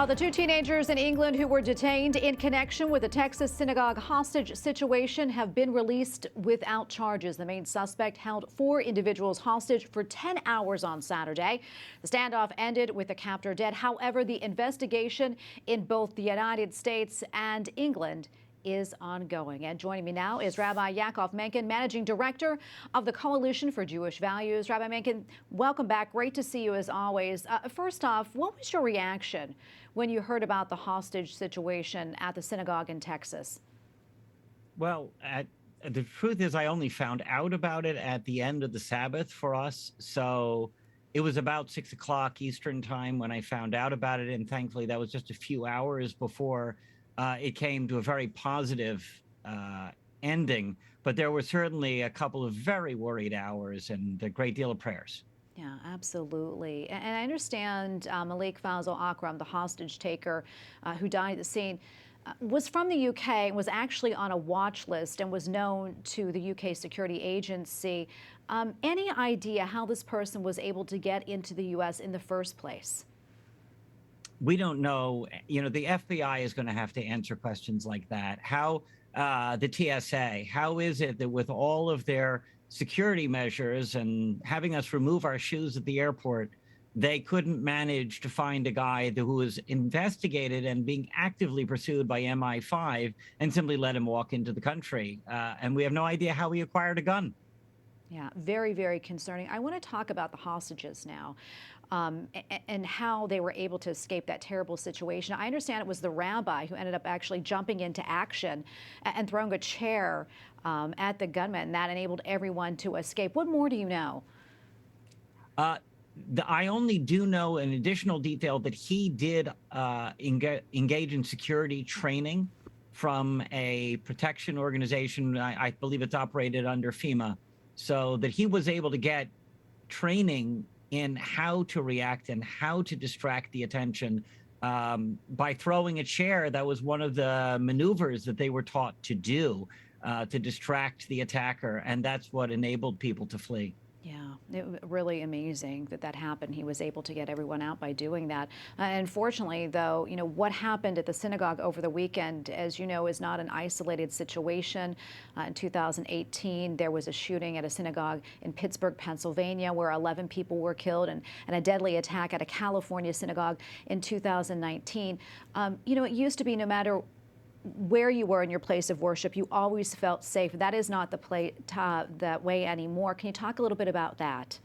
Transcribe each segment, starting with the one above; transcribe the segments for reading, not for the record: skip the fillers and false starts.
The two teenagers in England who were detained in connection with the Texas synagogue hostage situation have been released without charges. The main suspect held 4 individuals hostage for 10 hours on Saturday. The standoff ended with the captor dead. However, the investigation in both the United States and England is ongoing. And joining me now is Rabbi Yaakov Menken, Managing Director of the Coalition for Jewish Values. Rabbi Menken, welcome back. Great to see you as always. First off, what was your reaction when you heard about the hostage situation at the synagogue in Texas? Well, the truth is I only found out about it at the end of the Sabbath for us. So it was about 6 o'clock Eastern time when I found out about it. And thankfully, that was just a few hours before it came to a very positive ending. But there were certainly a couple of very worried hours and a great deal of prayers. Yeah, absolutely. And I understand Malik Faisal Akram, the hostage taker who died at the scene, was from the UK and was actually on a watch list and was known to the UK security agency. Any idea how this person was able to get into the US in the first place? We don't know. You know, the FBI is going to have to answer questions like that. How the TSA, how is it that with all of their security measures and having us remove our shoes at the airport, they couldn't manage to find a guy who was investigated and being actively pursued by MI5 and simply let him walk into the country? And we have no idea how he acquired a gun. Yeah, very, very concerning. I want to talk about the hostages now and how they were able to escape that terrible situation. I understand it was the rabbi who ended up actually jumping into action and throwing a chair at the gunman, and that enabled everyone to escape. What more do you know? I only do know an additional detail that he did engage in security training from a protection organization. I believe it's operated under FEMA. So that he was able to get training in how to react and how to distract the attention by throwing a chair. That was one of the maneuvers that they were taught to do to distract the attacker. And that's what enabled people to flee. Yeah, it was really amazing that that happened. He was able to get everyone out by doing that. Unfortunately, though, you know, what happened at the synagogue over the weekend, as you know, is not an isolated situation. In 2018, there was a shooting at a synagogue in Pittsburgh, Pennsylvania, where 11 people were killed, and a deadly attack at a California synagogue in 2019. You know, it used to be no matter where you were in your place of worship, you always felt safe. That is not that way anymore. Can you talk a little bit about that?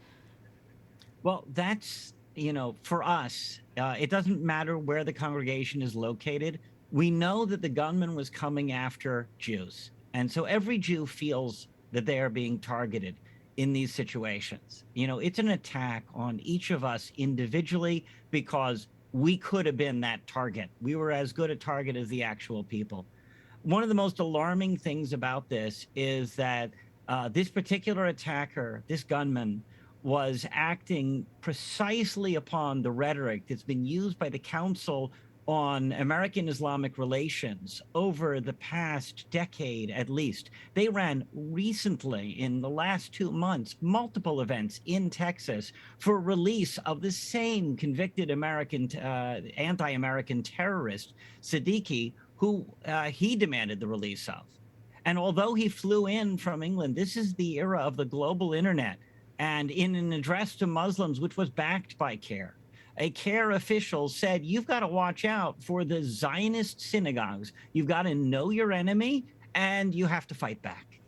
Well, that's, you know, for us, it doesn't matter where the congregation is located. We know that the gunman was coming after Jews. And so every Jew feels that they are being targeted in these situations. You know, it's an attack on each of us individually because we could have been that target. We were as good a target as the actual people. One of the most alarming things about this is that this particular attacker, this gunman, was acting precisely upon the rhetoric that's been used by the Council on American Islamic Relations over the past decade, at least. They ran recently, in the last 2 months, multiple events in Texas for release of the same convicted American, anti-American terrorist, Siddiqui, who he demanded the release of. And although he flew in from England, this is the era of the global internet. And in an address to Muslims, which was backed by CARE, a CARE official said, you've got to watch out for the Zionist synagogues. You've got to know your enemy, and you have to fight back.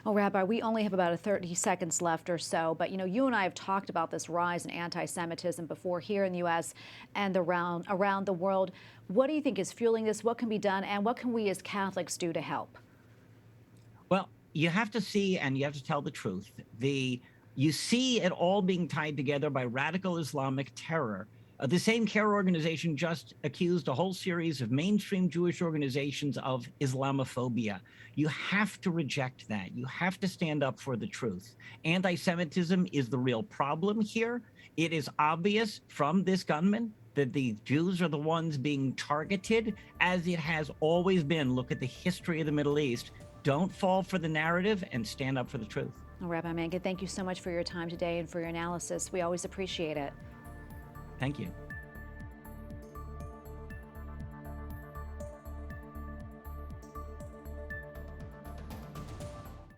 Well, Rabbi, we only have about 30 seconds left or so, but, you know, you and I have talked about this rise in anti-Semitism before here in the U.S. and around the world. What do you think is fueling this? What can be done, and what can we as Catholics do to help? Well, you have to see, and you have to tell the truth. You see it all being tied together by radical Islamic terror. The same CARE organization just accused a whole series of mainstream Jewish organizations of Islamophobia. You have to reject that. You have to stand up for the truth. Anti-Semitism is the real problem here. It is obvious from this gunman that the Jews are the ones being targeted, as it has always been. Look at the history of the Middle East. Don't fall for the narrative and stand up for the truth. Well, Rabbi Menken, thank you so much for your time today and for your analysis. We always appreciate it. Thank you.